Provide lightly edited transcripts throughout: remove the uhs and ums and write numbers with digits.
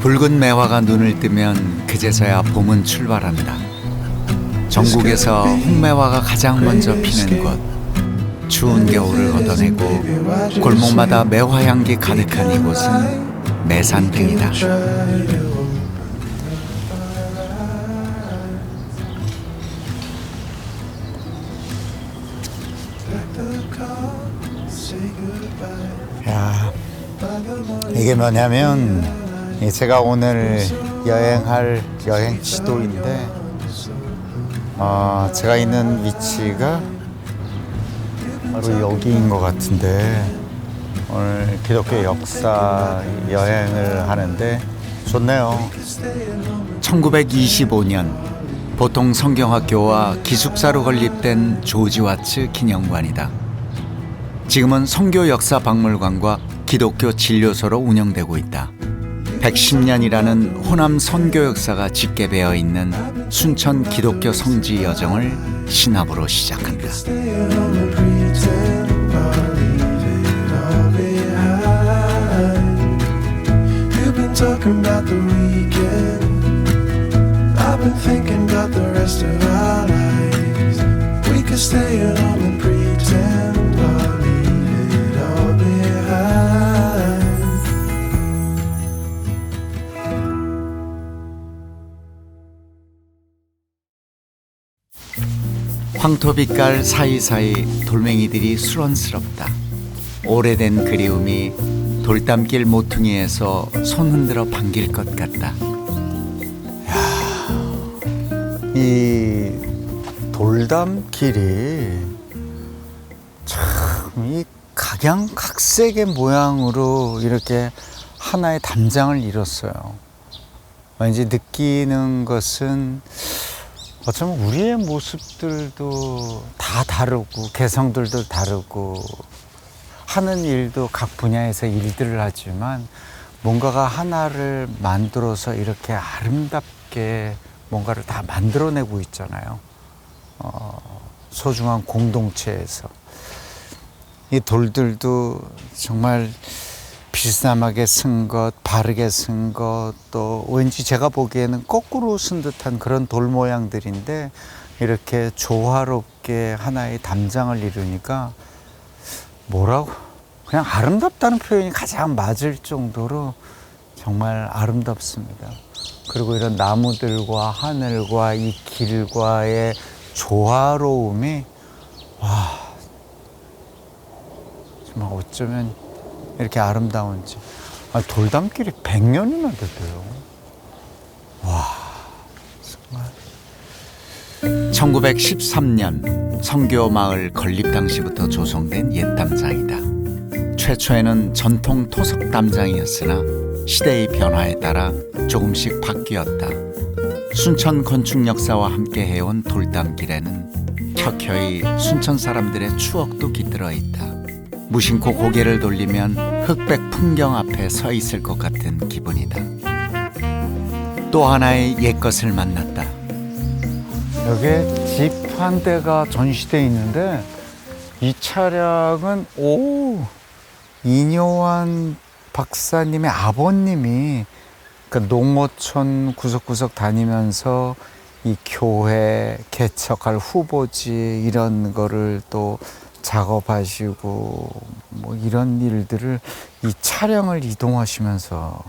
붉은 매화가 눈을 뜨면 그제서야 봄은 출발한다. 전국에서 홍매화가 가장 먼저 피는 곳. 추운 겨울을 걷어내고 골목마다 매화향기 가득한 이곳은 매산등이다. 야, 이게 뭐냐면 제가 오늘 여행할 여행 지도인데 제가 있는 위치가 바로 여기인 것 같은데 오늘 기독교 역사 여행을 하는데 좋네요. 1925년 보통 성경학교와 기숙사로 건립된 조지 와츠 기념관이다. 지금은 선교 역사 박물관과 기독교 진료소로 운영되고 있다. 110년이라는 호남 선교 역사가 짙게 배어 있는 순천 기독교 성지 여정을 신압으로 시작한다. 황토빛깔 사이사이 돌멩이들이 수런스럽다. 오래된 그리움이 돌담길 모퉁이에서 손 흔들어 반길 것 같다. 이 돌담길이 참 이 각양각색의 모양으로 이렇게 하나의 담장을 이뤘어요. 왠지 느끼는 것은 어쩌면 우리의 모습들도 다 다르고 개성들도 다르고 하는 일도 각 분야에서 일들을 하지만 뭔가가 하나를 만들어서 이렇게 아름답게 뭔가를 다 만들어내고 있잖아요. 소중한 공동체에서 이 돌들도 정말 비스듬하게 쓴 것, 바르게 쓴 것, 또 왠지 제가 보기에는 거꾸로 쓴 듯한 그런 돌 모양들인데 이렇게 조화롭게 하나의 담장을 이루니까 뭐라고 그냥 아름답다는 표현이 가장 맞을 정도로 정말 아름답습니다. 그리고 이런 나무들과 하늘과 이 길과의 조화로움이 와, 정말 어쩌면 이렇게 아름다운지. 돌담길이 100년이나 됐대요. 와, 정말. 1913년 선교마을 건립 당시부터 조성된 옛 담장이다. 최초에는 전통 토석 담장이었으나 시대의 변화에 따라 조금씩 바뀌었다. 순천 건축 역사와 함께 해온 돌담길에는 켜켜이 순천 사람들의 추억도 깃들어 있다. 무심코 고개를 돌리면 흑백 풍경 앞에 서 있을 것 같은 기분이다. 또 하나의 옛것을 만났다. 여기에 집 한 대가 전시되어 있는데 이 차량은 이뇨한 박사님의 아버님이 그 농어촌 구석구석 다니면서 이 교회 개척할 후보지 이런 거를 또 작업하시고 뭐 이런 일들을 이 차량을 이동하시면서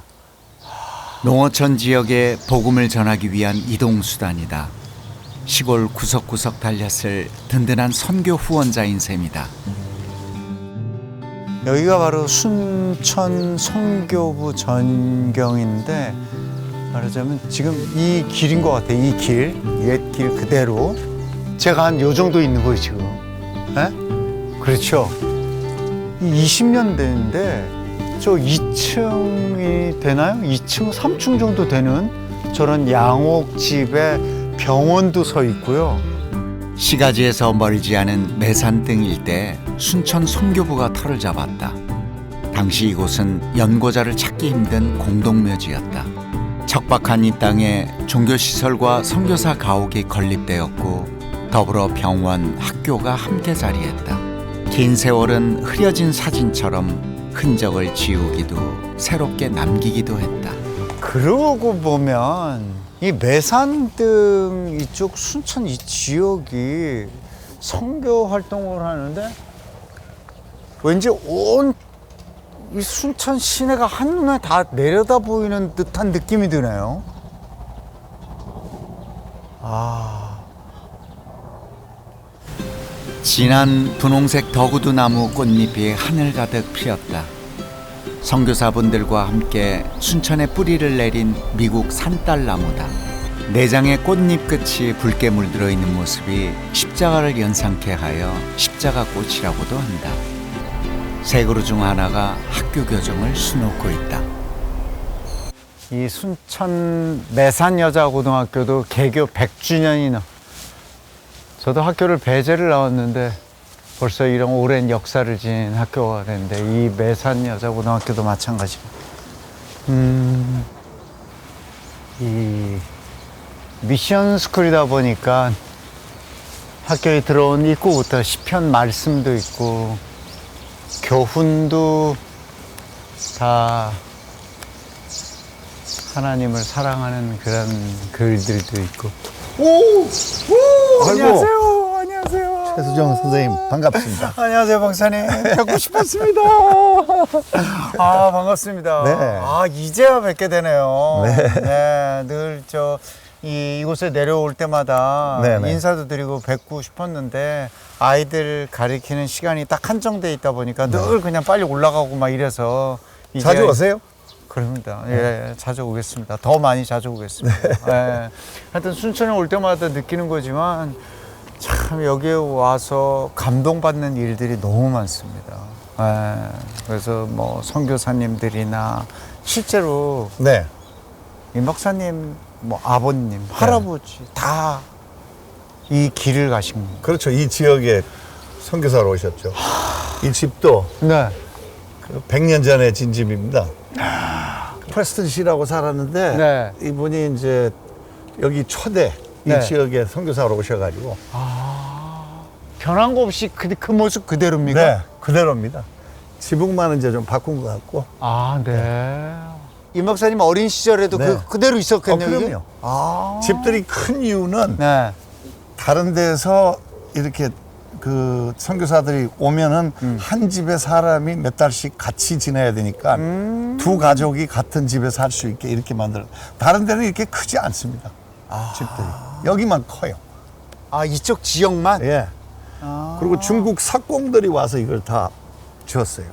농어촌 지역에 복음을 전하기 위한 이동수단이다. 시골 구석구석 달렸을 든든한 선교 후원자인 셈이다. 여기가 바로 순천 선교부 전경인데 말하자면 지금 이 길인 것 같아요. 이 길, 옛 길 그대로 제가 한 요 정도 있는 거예요 지금. 에? 그렇죠. 20년 됐는데 저 2층이 되나요? 2층, 3층 정도 되는 저런 양옥집에 병원도 서 있고요. 시가지에서 멀지 않은 매산등 일대 순천 선교부가 터를 잡았다. 당시 이곳은 연고자를 찾기 힘든 공동묘지였다. 척박한 이 땅에 종교시설과 선교사 가옥이 건립되었고 더불어 병원, 학교가 함께 자리했다. 긴 세월은 흐려진 사진처럼 흔적을 지우기도 새롭게 남기기도 했다. 그러고 보면 이 매산등 이쪽 순천 이 지역이 선교 활동을 하는데 왠지 온 이 순천 시내가 한눈에 다 내려다 보이는 듯한 느낌이 드네요. 진한 분홍색 덕우두 나무 꽃잎이 하늘 가득 피었다. 선교사분들과 함께 순천에 뿌리를 내린 미국 산딸나무다. 내장의 꽃잎 끝이 붉게 물들어 있는 모습이 십자가를 연상케 하여 십자가꽃이라고도 한다. 세 그루 중 하나가 학교 교정을 수놓고 있다. 이 순천 매산여자고등학교도 개교 100주년이나. 저도 학교를 배제를 나왔는데 벌써 이런 오랜 역사를 지닌 학교가 됐는데 이 매산여자고등학교도 마찬가지고. 이 미션 스쿨이다 보니까 학교에 들어온 입구부터 시편 말씀도 있고 교훈도 다 하나님을 사랑하는 그런 글들도 있고. 안녕하세요. 안녕하세요. 최수정 선생님 반갑습니다. 안녕하세요, 박사님. 뵙고 싶었습니다. 반갑습니다. 네. 이제야 뵙게 되네요. 네. 늘 이곳에 내려올 때마다 네네. 인사도 드리고 뵙고 싶었는데 아이들 가리키는 시간이 딱 한정돼 있다 보니까 늘 그냥 빨리 올라가고 막 이래서 자주 오세요? 그럽니다. 예, 자주 오겠습니다. 더 많이 자주 오겠습니다. 예. 하여튼 순천에 올 때마다 느끼는 거지만 참 여기에 와서 감동받는 일들이 너무 많습니다. 예. 그래서 뭐 선교사님들이나 실제로 네. 이 목사님, 뭐 아버님, 할아버지 다 이 길을 가신 겁니다. 그렇죠. 이 지역에 선교사로 오셨죠. 이 집도 네. 100년 전에 진 집입니다. 프레스턴시라고 살았는데 네. 이분이 이제 여기 초대 이 네. 지역에 선교사로 오셔가지고 변한 거 없이 그 모습 그대로입니까? 네, 그대로입니다. 지붕만 이제 좀 바꾼 것 같고. 네. 이 목사님 어린 시절에도 네. 그대로 있었겠네요. 이게? 그럼요. 집들이 큰 이유는 네. 다른 데서 이렇게 그 선교사들이 오면은 한 집에 사람이 몇 달씩 같이 지내야 되니까 두 가족이 같은 집에 살 수 있게 이렇게 만들어. 다른 데는 이렇게 크지 않습니다. 집들이. 여기만 커요. 이쪽 지역만? 예. 그리고 중국 석공들이 와서 이걸 다 지었어요.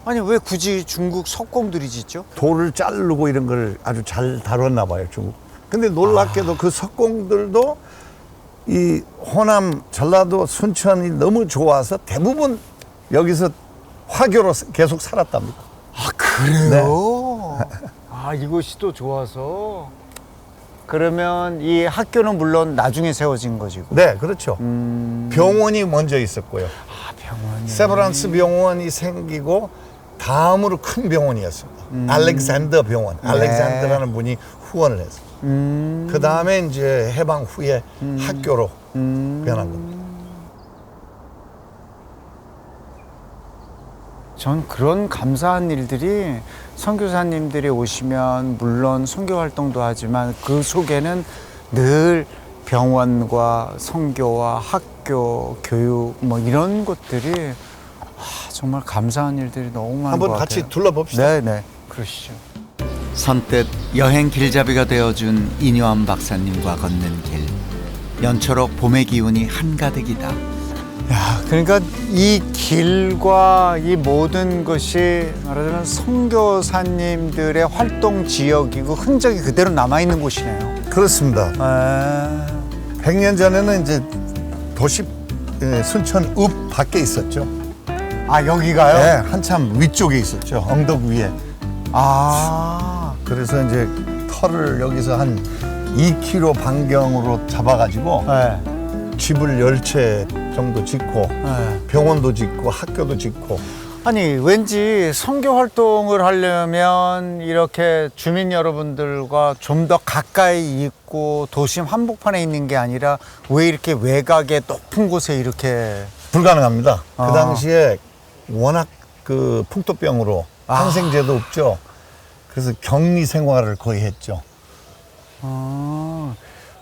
아니 왜 굳이 중국 석공들이 짓죠? 돌을 자르고 이런 걸 아주 잘 다뤘나 봐요, 중국. 근데 놀랍게도 그 석공들도 이 호남, 전라도, 순천이 너무 좋아서 대부분 여기서 화교로 계속 살았답니다. 그래요? 이곳이 또 좋아서. 그러면 이 학교는 물론 나중에 세워진 거지고. 네, 그렇죠. 병원이 먼저 있었고요. 병원이. 세브란스 병원이 생기고 다음으로 큰 병원이었습니다. 알렉산더 병원. 네. 알렉산더라는 분이 후원을 했어요. 그 다음에 이제 해방 후에 학교로 변한 겁니다. 전 그런 감사한 일들이 선교사님들이 오시면 물론 선교 활동도 하지만 그 속에는 늘 병원과 선교와 학교, 교육 뭐 이런 것들이 정말 감사한 일들이 너무 많은 것 한번 같아요. 같이 둘러봅시다. 네네, 그러시죠. 선뜻 여행 길잡이가 되어준 이뇨한 박사님과 걷는 길. 연초록 봄의 기운이 한가득이다. 그러니까 이 길과 이 모든 것이 말하자면 선교사님들의 활동 지역이고 흔적이 그대로 남아있는 곳이네요. 그렇습니다. 100년 전에는 이제 도시 순천 읍 밖에 있었죠. 여기가요? 네, 한참 위쪽에 있었죠. 언덕 위에. 그래서 이제 터를 여기서 한 2km 반경으로 잡아가지고 네. 집을 10채 정도 짓고 네. 병원도 짓고 학교도 짓고. 아니 왠지 선교 활동을 하려면 이렇게 주민 여러분들과 좀 더 가까이 있고 도심 한복판에 있는 게 아니라 왜 이렇게 외곽의 높은 곳에 이렇게. 불가능합니다. 그 당시에 워낙 그 풍토병으로 항생제도 없죠. 그래서 격리 생활을 거의 했죠.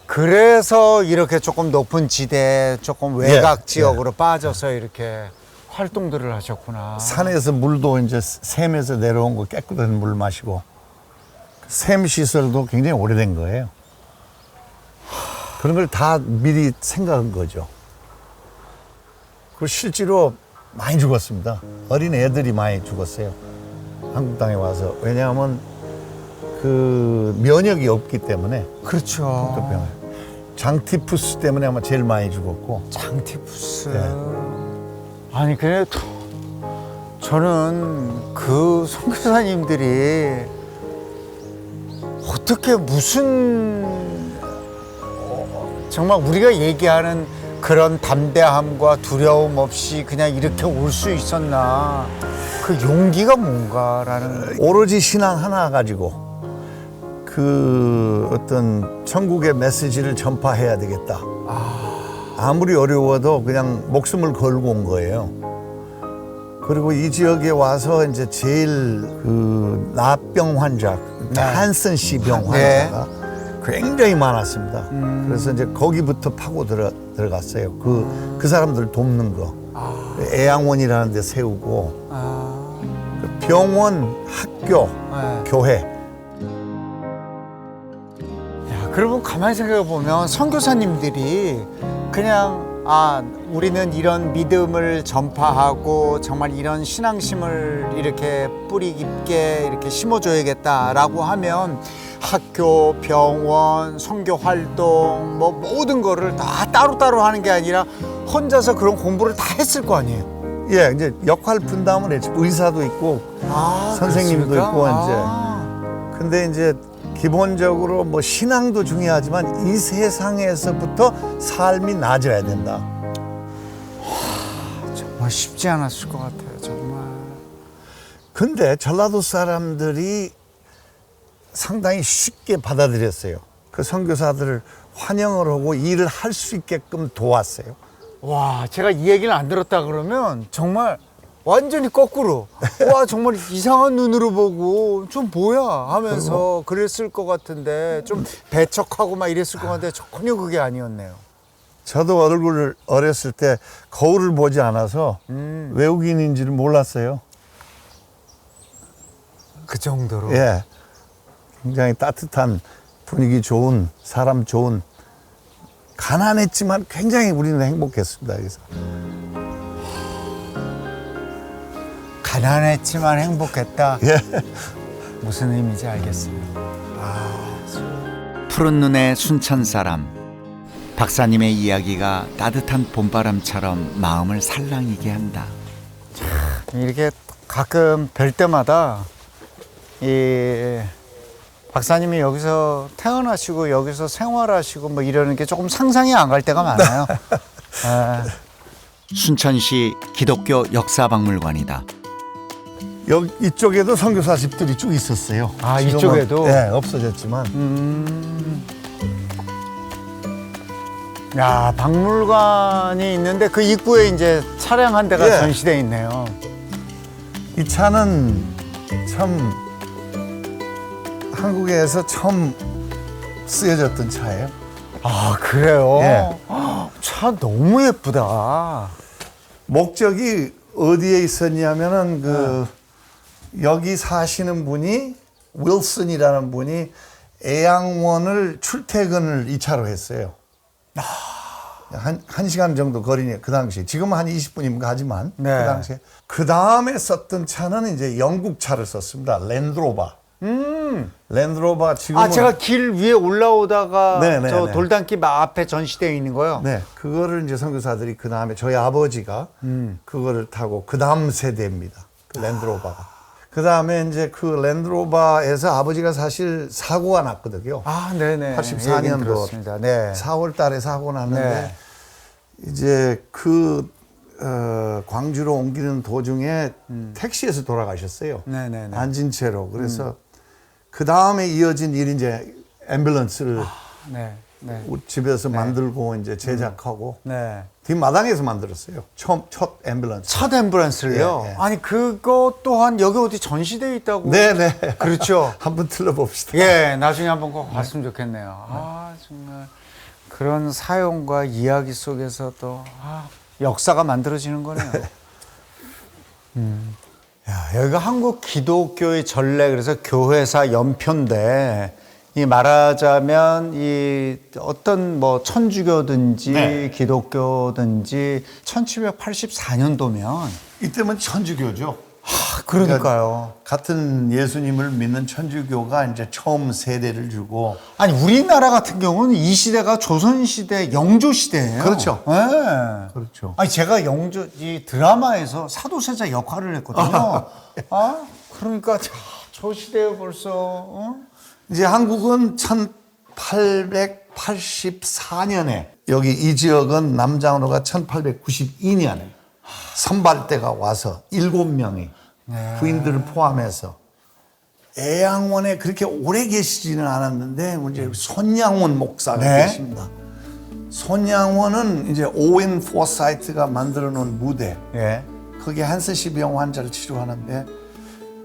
그래서 이렇게 조금 높은 지대, 조금 외곽 예, 지역으로 빠져서 이렇게 활동들을 하셨구나. 산에서 물도 이제 샘에서 내려온 거 깨끗한 물 마시고 샘 시설도 굉장히 오래된 거예요. 그런 걸 다 미리 생각한 거죠. 그리고 실제로 많이 죽었습니다. 어린 애들이 많이 죽었어요. 한국 땅에 와서. 왜냐하면 그 면역이 없기 때문에 그렇죠. 또 병에 장티푸스 때문에 아마 제일 많이 죽었고. 장티푸스. 네. 아니 그래도 저는 그 선교사님들이 어떻게 무슨 정말 우리가 얘기하는 그런 담대함과 두려움 없이 그냥 이렇게 올 수 있었나, 그 용기가 뭔가라는. 오로지 신앙 하나 가지고 그 어떤 천국의 메시지를 전파해야 되겠다. 아무리 어려워도 그냥 목숨을 걸고 온 거예요. 그리고 이 지역에 와서 이제 제일 그 나병 환자, 한슨 씨 병 환자가 굉장히 많았습니다. 그래서 이제 거기부터 파고 들어갔어요. 그 사람들 돕는 거. 애양원이라는 데 세우고, 그 병원, 학교, 교회. 야, 그러면 가만히 생각해 보면 선교사님들이 그냥 우리는 이런 믿음을 전파하고 정말 이런 신앙심을 이렇게 뿌리 깊게 이렇게 심어줘야겠다라고 하면 학교, 병원, 선교 활동 뭐 모든 거를 다 따로따로 하는 게 아니라 혼자서 그런 공부를 다 했을 거 아니에요. 예, 이제 역할 분담을 했죠. 의사도 있고, 선생님도 그렇습니까? 있고, 이제. 근데 이제 기본적으로 뭐 신앙도 중요하지만 이 세상에서부터 삶이 나아져야 된다. 정말 쉽지 않았을 것 같아요, 정말. 근데 전라도 사람들이 상당히 쉽게 받아들였어요. 그 선교사들을 환영을 하고 일을 할 수 있게끔 도왔어요. 와, 제가 이 얘기를 안 들었다 그러면 정말 완전히 거꾸로, 와, 정말 이상한 눈으로 보고 좀 뭐야 하면서 그랬을 것 같은데, 좀 배척하고 막 이랬을 것 같은데 전혀 그게 아니었네요. 저도 얼굴을 어렸을 때 거울을 보지 않아서 외국인인지를 몰랐어요. 그 정도로. 예, 굉장히 따뜻한 분위기 좋은, 사람 좋은, 가난했지만 굉장히 우리는 행복했습니다. 그래서 가난했지만 행복했다. 예. 무슨 의미인지 알겠어요. 푸른 눈의 순천 사람. 박사님의 이야기가 따뜻한 봄바람처럼 마음을 살랑이게 한다. 이렇게 가끔 뵐 때마다 이 박사님이 여기서 태어나시고 여기서 생활하시고 뭐 이러는 게 조금 상상이 안 갈 때가 많아요. 순천시 기독교 역사박물관이다. 여기 이쪽에도 선교사 집들이 쭉 있었어요. 아, 지금은, 이쪽에도? 네, 없어졌지만. 야, 박물관이 있는데 그 입구에 이제 차량 한 대가 예. 전시돼 있네요. 이 차는 참 한국에서 처음 쓰여졌던 차예요. 아, 그래요? 예. 차 너무 예쁘다. 목적이 어디에 있었냐면은 여기 사시는 분이 윌슨이라는 분이 애양원을 출퇴근을 이 차로 했어요. 한 시간 정도 거리니 그 당시 지금은 한 20분이면 가지만 네. 그 당시에 그 다음에 썼던 차는 이제 영국 차를 썼습니다. 랜드로버. 랜드로버 지금은 제가 길 위에 올라오다가 네, 저 네. 돌담길 앞에 전시되어 있는 거요? 네, 그거를 이제 선교사들이 그 다음에 저희 아버지가 그거를 타고 그 다음 세대입니다. 그 랜드로버가. 그 다음에 이제 그 랜드로버에서 아버지가 사실 사고가 났거든요. 네네. 84년도 들었습니다. 네. 4월 달에 사고 났는데 네. 이제 광주로 옮기는 도중에 택시에서 돌아가셨어요. 네네네. 안진 채로. 그래서 그 다음에 이어진 일이 이제 앰뷸런스를 네. 네. 우리 집에서 만들고 이제 제작하고 네. 뒷마당에서 만들었어요. 첫 앰뷸런스. 첫 앰뷸런스를요? 예, 예. 아니, 그거 또한 여기 어디 전시되어 있다고. 네네. 그렇죠. 한번 틀어봅시다. 예, 나중에 한번 꼭 봤으면 좋겠네요. 아, 정말. 그런 사용과 이야기 속에서 또, 역사가 만들어지는 거네요. 야, 여기가 한국 기독교의 전례, 그래서 교회사 연표인데, 이 말하자면 이 어떤 뭐 천주교든지 네. 기독교든지 1784년도면 이때면 천주교죠. 그러니까요. 같은 예수님을 믿는 천주교가 이제 처음 세대를 주고. 아니 우리나라 같은 경우는 이 시대가 조선시대 영조 시대예요. 그렇죠. 네. 그렇죠. 아니 제가 영조 이 드라마에서 사도세자 역할을 했거든요. 그러니까 저 시대에 벌써 이제 한국은 1884년에 여기 이 지역은 남장로가 1892년에 선발대가 와서 7명이 부인들을 포함해서 애양원에 그렇게 오래 계시지는 않았는데 이제 손양원 목사가 네. 계십니다. 손양원은 이제 오웬 포사이트가 만들어 놓은 무대, 예. 거기에 한세시 병 환자를 치료하는데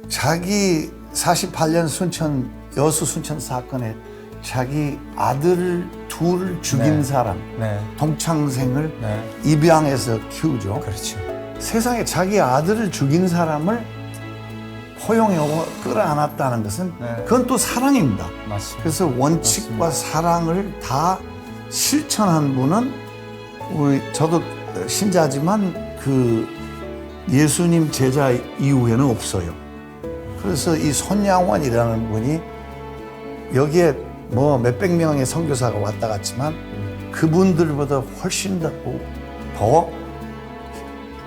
자기 48년 여수 순천 사건에 자기 아들을 둘을 죽인 네. 사람, 네. 동창생을 네. 입양해서 키우죠. 그렇죠. 세상에 자기 아들을 죽인 사람을 포용해 끌어안았다는 것은 네. 그건 또 사랑입니다. 맞습니다. 그래서 원칙과 사랑을 다 실천한 분은 저도 신자지만 그 예수님 제자 이후에는 없어요. 그래서 이 손양원이라는 분이 여기에 뭐 몇백 명의 선교사가 왔다 갔지만 그분들보다 훨씬 더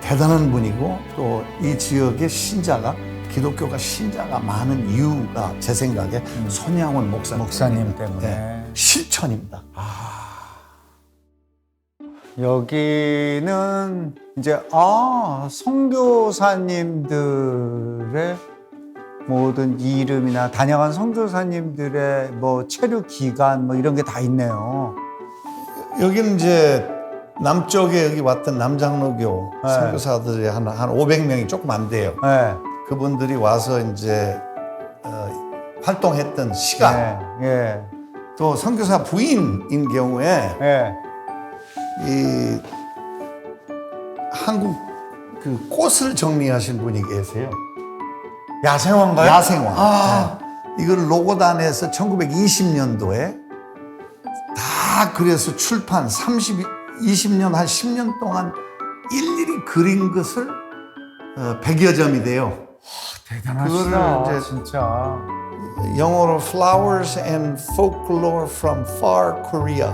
대단한 분이고 또 이 지역의 기독교가 신자가 많은 이유가 제 생각에 손양원 목사님 때문에. 네, 실천입니다. 여기는 이제 선교사님들의 모든 이름이나 다녀간 선교사님들의 뭐 체류 기간 뭐 이런 게 다 있네요. 여기는 이제 남쪽에 여기 왔던 남장로교 네. 선교사들이 한 500명이 조금 안 돼요. 네. 그분들이 와서 이제 활동했던 시간, 예. 또 선교사 부인인 경우에 예. 이 한국 그 꽃을 정리하신 분이 계세요. 야생화인가요? 야생화. 네. 이걸 로고단에서 1920년도에 다 그래서 출판 20년 한 10년 동안 일일이 그린 것을 100여 점이 돼요. 대단하시다. 그거를 이제 진짜. 영어로 Flowers and Folklore from Far Korea.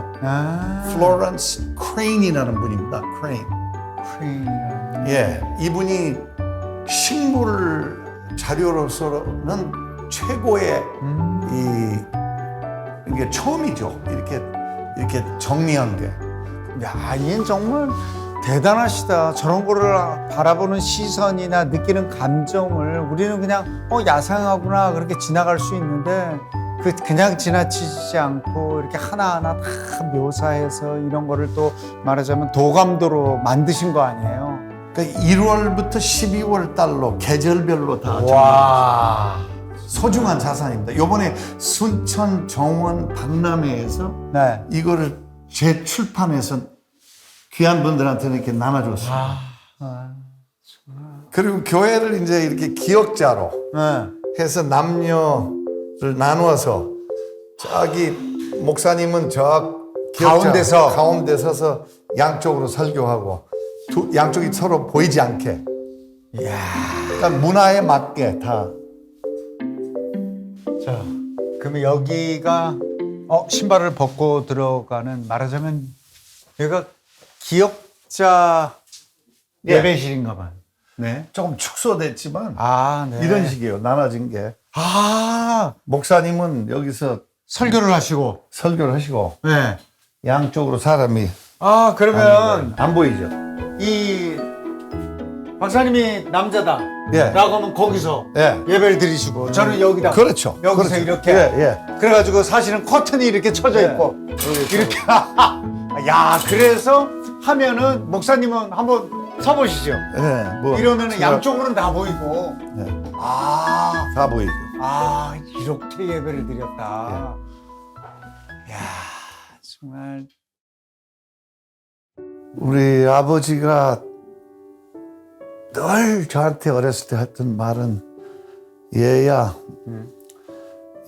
플로런스 크레인이라는 분입니다. 크레인. 예, 이분이 식물 자료로서는 최고의 이게 처음이죠. 이렇게 정리한 게. 야, 얘는 정말 대단하시다. 저런 거를 바라보는 시선이나 느끼는 감정을 우리는 그냥 야생하구나 그렇게 지나갈 수 있는데 그냥 지나치지 않고 이렇게 하나하나 다 묘사해서 이런 거를 또 말하자면 도감도로 만드신 거 아니에요? 그러니까 1월부터 12월 달로 계절별로 다 와. 소중한 자산입니다. 요번에 순천 정원 박람회에서 네. 이거를 재출판해서 귀한 분들한테는 이렇게 나눠줬어요. 그리고 교회를 이제 이렇게 기억자로 네. 해서 남녀를 나누어서 저기 목사님은 저 기억자 가운데 서서 양쪽으로 설교하고 양쪽이 서로 보이지 않게. 이야. 그러니까 문화에 맞게 다. 자, 그러면 여기가 신발을 벗고 들어가는 말하자면 여기가 기억자 예. 예배실인가 봐요. 네. 조금 축소됐지만 네. 이런 식이에요. 나눠진 게. 목사님은 여기서 설교를 하시고. 설교를 하시고 네. 양쪽으로 사람이 그러면 안 보이죠. 박사님이 남자다. 예. 라고 하면 거기서 예. 예배를 드리시고 저는 여기다. 그렇죠. 여기서 그렇죠. 이렇게. 예, 예. 그래가지고 사실은 커튼이 이렇게 쳐져 예. 있고 이렇게. 야, 그래서 하면은 목사님은 한번 서보시죠. 예, 뭐 이러면은 양쪽으로는 다 보이고. 예, 아, 다 보이죠. 아, 이렇게 예배를 드렸다. 야, 정말. 우리 아버지가 늘 저한테 어렸을 때 했던 말은 얘야,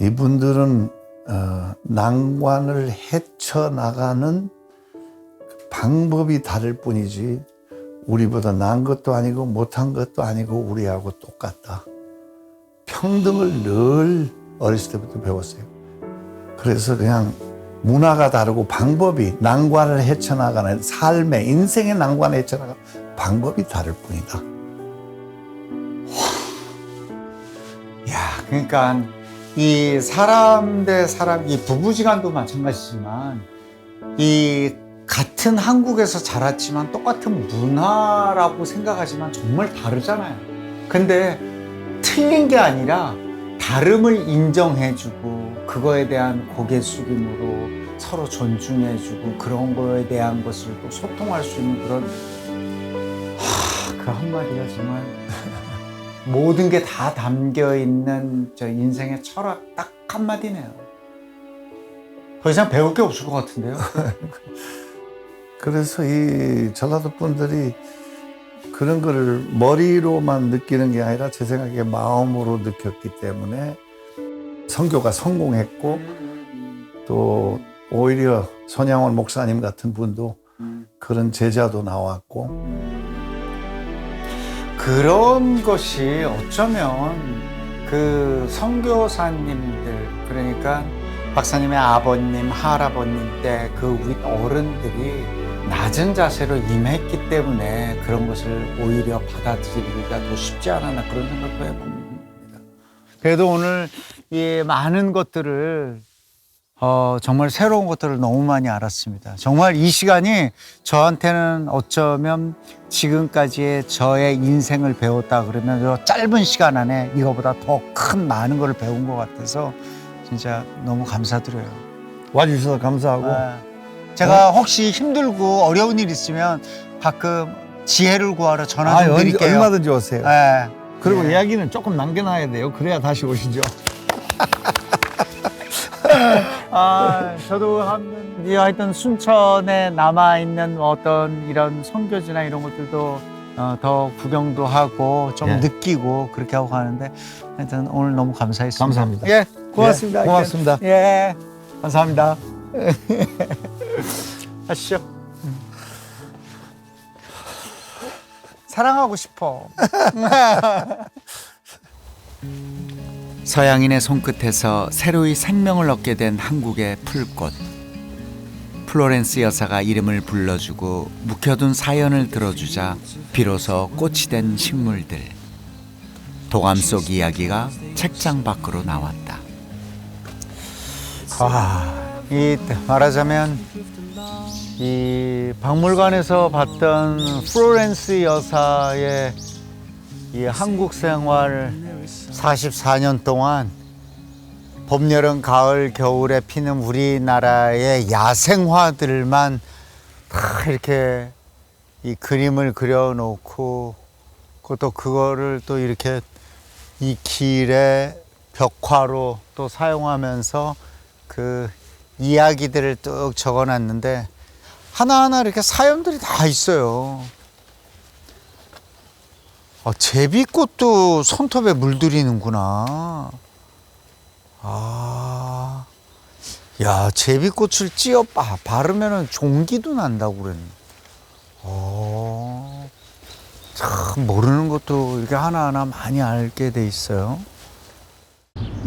이분들은 난관을 헤쳐나가는 방법이 다를 뿐이지 우리보다 나은 것도 아니고 못한 것도 아니고 우리하고 똑같다. 평등을 늘 어렸을 때부터 배웠어요. 그래서 그냥 문화가 다르고 방법이 난관을 헤쳐나가는 삶의 인생의 난관을 헤쳐나가는 방법이 다를 뿐이다. 야, 그러니까 이 사람 대 사람, 이 부부지간도 마찬가지지만 이 같은 한국에서 자랐지만 똑같은 문화라고 생각하지만 정말 다르잖아요. 근데 틀린 게 아니라 다름을 인정해주고 그거에 대한 고개 숙임으로 서로 존중해주고 그런 거에 대한 것을 또 소통할 수 있는 그런 그 한마디가 정말 모든 게 다 담겨 있는 저 인생의 철학 딱 한마디네요. 더 이상 배울 게 없을 것 같은데요. 그래서 이 전라도 분들이 그런 거를 머리로만 느끼는 게 아니라 제 생각에 마음으로 느꼈기 때문에 선교가 성공했고 또 오히려 손양원 목사님 같은 분도 그런 제자도 나왔고 그런 것이 어쩌면 그 선교사님들, 그러니까 박사님의 아버님, 할아버님 때 그 우리 어른들이 낮은 자세로 임했기 때문에 그런 것을 오히려 받아들이기가 더 쉽지 않았나 그런 생각도 해봅니다. 그래도 오늘 이 많은 것들을 정말 새로운 것들을 너무 많이 알았습니다. 정말 이 시간이 저한테는 어쩌면 지금까지의 저의 인생을 배웠다 그러면 저 짧은 시간 안에 이거보다 더 큰 많은 걸 배운 것 같아서 진짜 너무 감사드려요. 와주셔서 감사하고 제가 혹시 힘들고 어려운 일 있으면 가끔 지혜를 구하러 전화 좀 드릴게요. 얼마든지 오세요. 네. 그리고 네. 이야기는 조금 남겨놔야 돼요. 그래야 다시 오시죠. 저도 하여튼 순천에 남아있는 어떤 이런 선교지나 이런 것들도 더 구경도 하고 좀 예. 느끼고 그렇게 하고 가는데 하여튼 오늘 너무 감사했습니다. 감사합니다. 예, 고맙습니다. 예, 고맙습니다. 예, 감사합니다. 하시죠. 사랑하고 싶어. 서양인의 손끝에서 새로이 생명을 얻게 된 한국의 풀꽃. 플로렌스 여사가 이름을 불러주고 묵혀둔 사연을 들어주자 비로소 꽃이 된 식물들. 도감 속 이야기가 책장 밖으로 나왔다. 이 말하자면 이 박물관에서 봤던 플로렌스 여사의 이 한국 생활 44년 동안 봄, 여름, 가을, 겨울에 피는 우리나라의 야생화들만 다 이렇게 이 그림을 그려놓고 또 그거를 또 이렇게 이 길에 벽화로 또 사용하면서 그 이야기들을 뚝 적어놨는데 하나하나 이렇게 사연들이 다 있어요. 제비꽃도 손톱에 물들이는구나. 야, 제비꽃을 찧어 바르면은 종기도 난다고 그랬네. 참 모르는 것도 이렇게 하나하나 많이 알게 돼 있어요.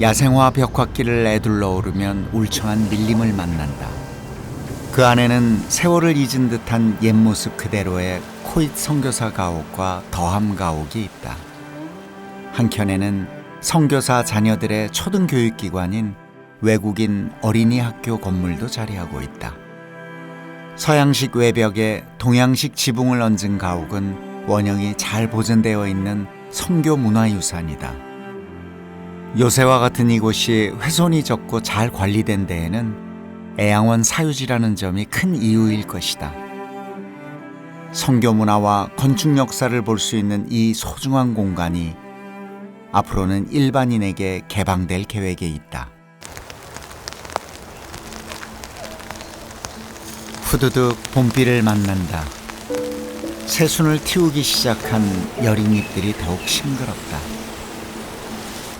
야생화 벽화길을 애둘러 오르면 울창한 밀림을 만난다. 그 안에는 세월을 잊은 듯한 옛 모습 그대로의 코잇 선교사 가옥과 더함 가옥이 있다. 한켠에는 선교사 자녀들의 초등교육기관인 외국인 어린이 학교 건물도 자리하고 있다. 서양식 외벽에 동양식 지붕을 얹은 가옥은 원형이 잘 보존되어 있는 성교 문화유산이다. 요새와 같은 이곳이 훼손이 적고 잘 관리된 데에는 애양원 사유지라는 점이 큰 이유일 것이다. 성교 문화와 건축 역사를 볼 수 있는 이 소중한 공간이 앞으로는 일반인에게 개방될 계획에 있다. 후두둑 봄비를 만난다. 새순을 틔우기 시작한 여린 잎들이 더욱 싱그럽다.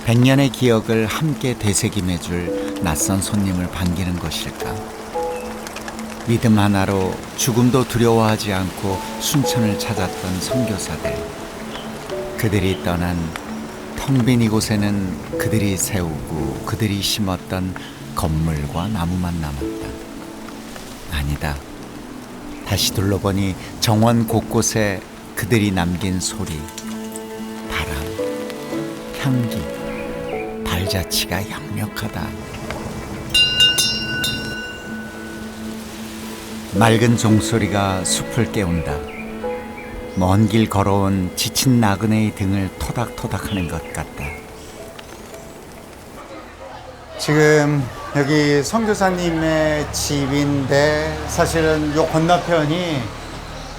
100년의 기억을 함께 되새김해줄 낯선 손님을 반기는 것일까. 믿음 하나로 죽음도 두려워하지 않고 순천을 찾았던 선교사들. 그들이 떠난 텅 빈 이곳에는 그들이 세우고 그들이 심었던 건물과 나무만 남았다. 아니다. 다시 둘러보니 정원 곳곳에 그들이 남긴 소리, 바람, 향기, 발자취가 역력하다. 맑은 종소리가 숲을 깨운다. 먼 길 걸어온 지친 나그네의 등을 토닥토닥하는 것 같다. 지금 여기 선교사님의 집인데 사실은 요 건너편이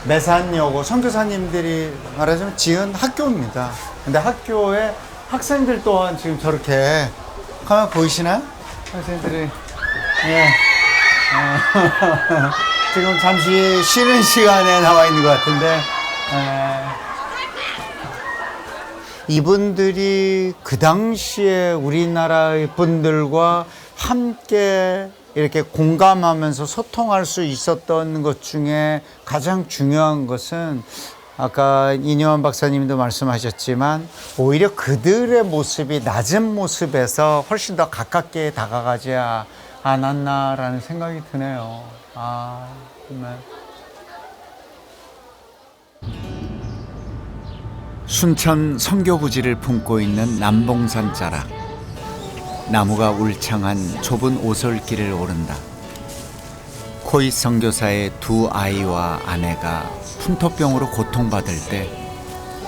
매산여고 선교사님들이 말하자면 지은 학교입니다. 근데 학교에 학생들 또한 지금 저렇게 가만 보이시나요? 학생들이 예. 지금 잠시 쉬는 시간에 나와 있는 것 같은데 이분들이 그 당시에 우리나라의 분들과 함께 이렇게 공감하면서 소통할 수 있었던 것 중에 가장 중요한 것은 아까 이녀환 박사님도 말씀하셨지만 오히려 그들의 모습이 낮은 모습에서 훨씬 더 가깝게 다가가지 않았나라는 생각이 드네요. 아, 정말. 순천 성교부지를 품고 있는 남봉산 자락. 나무가 울창한 좁은 오솔길을 오른다. 코이 선교사의 두 아이와 아내가 풍토병으로 고통받을 때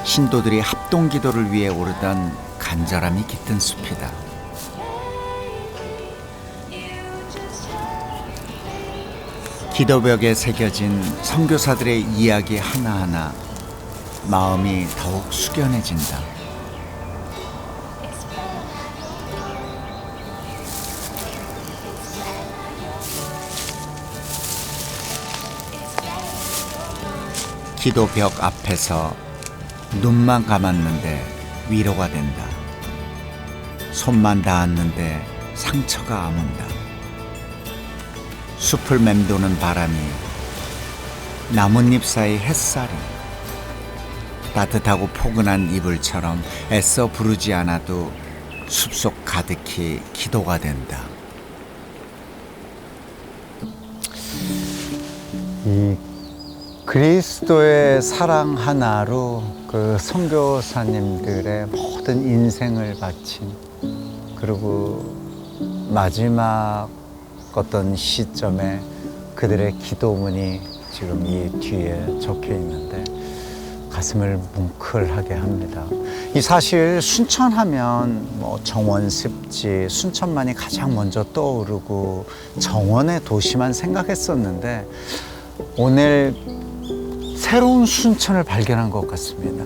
신도들이 합동기도를 위해 오르던 간절함이 깃든 숲이다. 기도벽에 새겨진 선교사들의 이야기 하나하나 마음이 더욱 숙연해진다. 기도벽 앞에서 눈만 감았는데 위로가 된다. 손만 닿았는데 상처가 아문다. 숲을 맴도는 바람이, 나뭇잎 사이 햇살이 따뜻하고 포근한 이불처럼 애써 부르지 않아도 숲속 가득히 기도가 된다. 이 그리스도의 사랑 하나로 그 선교사님들의 모든 인생을 바친, 그리고 마지막 어떤 시점에 그들의 기도문이 지금 이 뒤에 적혀 있는데 가슴을 뭉클하게 합니다. 이 사실 순천하면 뭐 정원 습지, 순천만이 가장 먼저 떠오르고 정원의 도시만 생각했었는데 오늘 새로운 순천을 발견한 것 같습니다.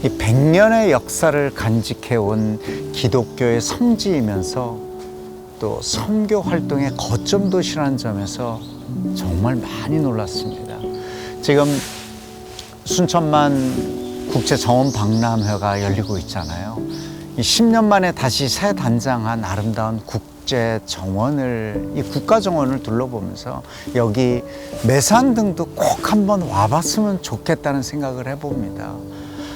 이 100년의 역사를 간직해온 기독교의 성지이면서 또 선교 활동의 거점 도시라는 점에서 정말 많이 놀랐습니다. 지금 순천만 국제정원 박람회가 열리고 있잖아요. 이 10년 만에 다시 새 단장한 아름다운 국제정원을, 이 국가정원을 둘러보면서 여기 매산등도 꼭 한번 와봤으면 좋겠다는 생각을 해봅니다.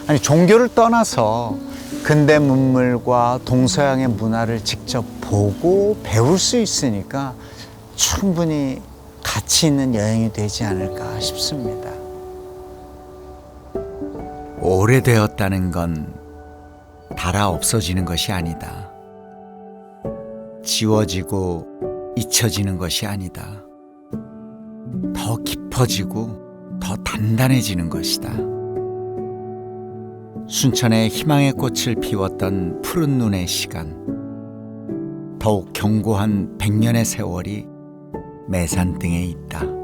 아니, 종교를 떠나서 근대 문물과 동서양의 문화를 직접 보고 배울 수 있으니까 충분히 가치 있는 여행이 되지 않을까 싶습니다. 오래되었다는 건 달아 없어지는 것이 아니다. 지워지고 잊혀지는 것이 아니다. 더 깊어지고 더 단단해지는 것이다. 순천에 희망의 꽃을 피웠던 푸른 눈의 시간, 더욱 견고한 100년의 세월이 매산등에 있다.